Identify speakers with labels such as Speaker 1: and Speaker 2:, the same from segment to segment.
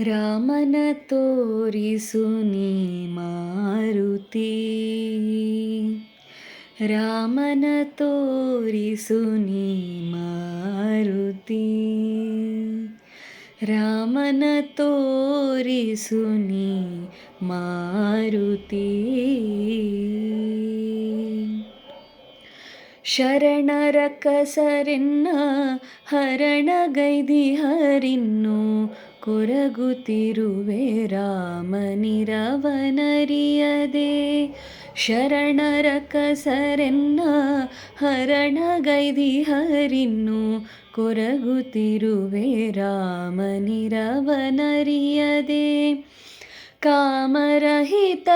Speaker 1: ರಾಮನ ತೋರಿಸು ನೀ ಮಾರುತಿ, ರಾಮನ ತೋರಿಸು ನೀ ಮಾರುತಿ, ರಾಮನ ತೋರಿಸು ನೀ ಮಾರುತಿ. ಶರಣರ ಕಸರೆನ್ನ ಹರಣಗೈದಿಹರಿನ್ನು, ಕೊರಗುತ್ತಿರುವೆ ರಾಮನಿರವನರಿಯದೆ. ಶರಣರ ಕಸರೆನ್ನ ಹರಣಗೈದಿಹರಿನ್ನು, ಕೊರಗುತ್ತಿರುವೆ ರಾಮನಿರವನರಿಯದೆ. ಕಾಮರಹಿತ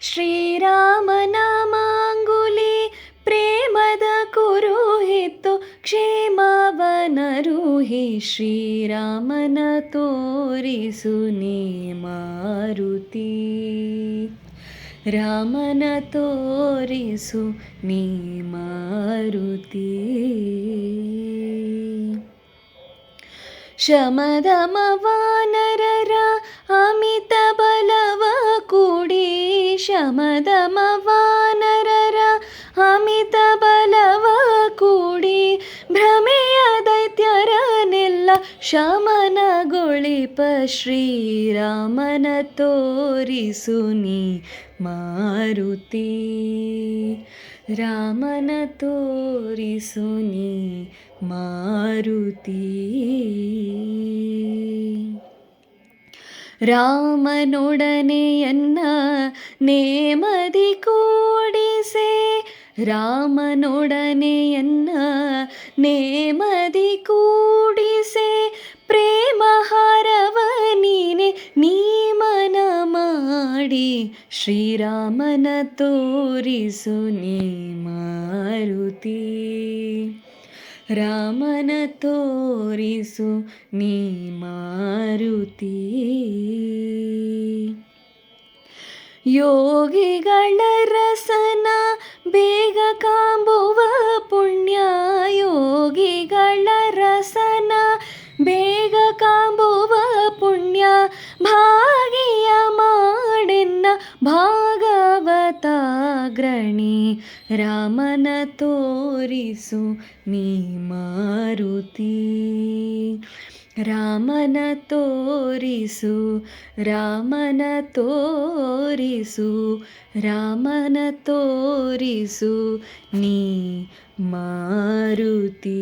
Speaker 1: ಶ್ರೀರಾಮನ ಮಾಂಗುಲಿ, ಪ್ರೇಮದ ಕುರುಹಿತ್ತು ಕ್ಷೇಮವನರುಹಿ. ಶ್ರೀರಾಮನ ತೋರಿಸು ನೀ ಮಾರುತಿ, ರಾಮನ ತೋರಿಸು ನೀ ಮಾರುತಿ. ಶಮದಮ ವಾನರರ ಅಮಿತ ಬಲವ ಕೂಡಿ, ಶಮದಮ ವಾನರರ ಅಮಿತ ಬಲವ ಕೂಡಿ, ಭ್ರಮೆಯ ದೈತ್ಯರನೆಲ್ಲ ಶಮನಗೊಳಿಪ. ಶ್ರೀರಾಮನ ತೋರಿಸು ನೀ ಮಾರುತಿ, ರಾಮನ ತೋರಿಸು ನೀ ಮಾರುತಿ. ರಾಮನೊಡನೆಯನ್ನ ನೇಮದಿ ಕೂಡಿಸೆ, ರಾಮನೊಡನೆಯನ್ನ ನೇಮದಿ ಕೂಡಿಸೆ. ಪ್ರೇಮ ಹಾರವ ನೀನೆ ನೀಮನ ಮಾಡಿ, ಶ್ರೀರಾಮನ ತೋರಿಸು ನೀ ಮಾರುತಿ, ರಾಮನ ತೋರಿಸು ನೀ ಮಾರುತಿ. ಯೋಗಿಗಳ ರಸನ ಬೇಗ ಕಾಂಬುವ ಪುಣ್ಯ, ಯೋಗಿಗಳ ರಸನ ಬೇಗ ಕಾಂಬುವ ಪುಣ್ಯ. ಭಾಗಿಯ ಮಾಡೆನ್ನ ಭಾಗವತಾಗ್ರಣಿ, ರಾಮನ ತೋರಿಸು ನೀ ಮಾರುತಿ, ರಾಮನ ತೋರಿಸು, ರಾಮನ ತೋರಿಸು, ರಾಮನ ತೋರಿಸು ನೀ ಮಾರುತಿ.